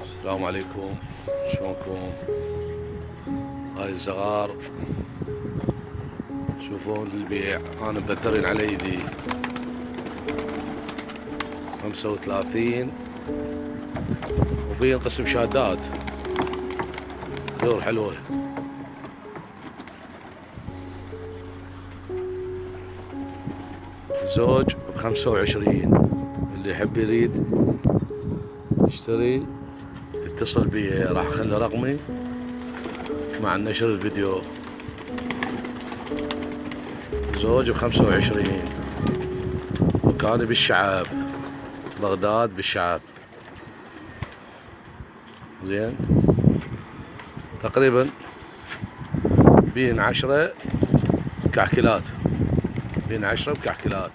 السلام عليكم، شلونكم؟ هاي الزغار شوفون للبيع، انا مبدرين على ايدي 35 وبين قسم شادات دور حلوة. زوج ب25، اللي يحب يريد يشتري يتصل بي، راح اخلي رقمي مع نشر الفيديو. زوج ب25، مكاني بالشعب، بغداد بالشعب. زين، تقريبا بين 10 كعكلات، بين 10 بكعكلات.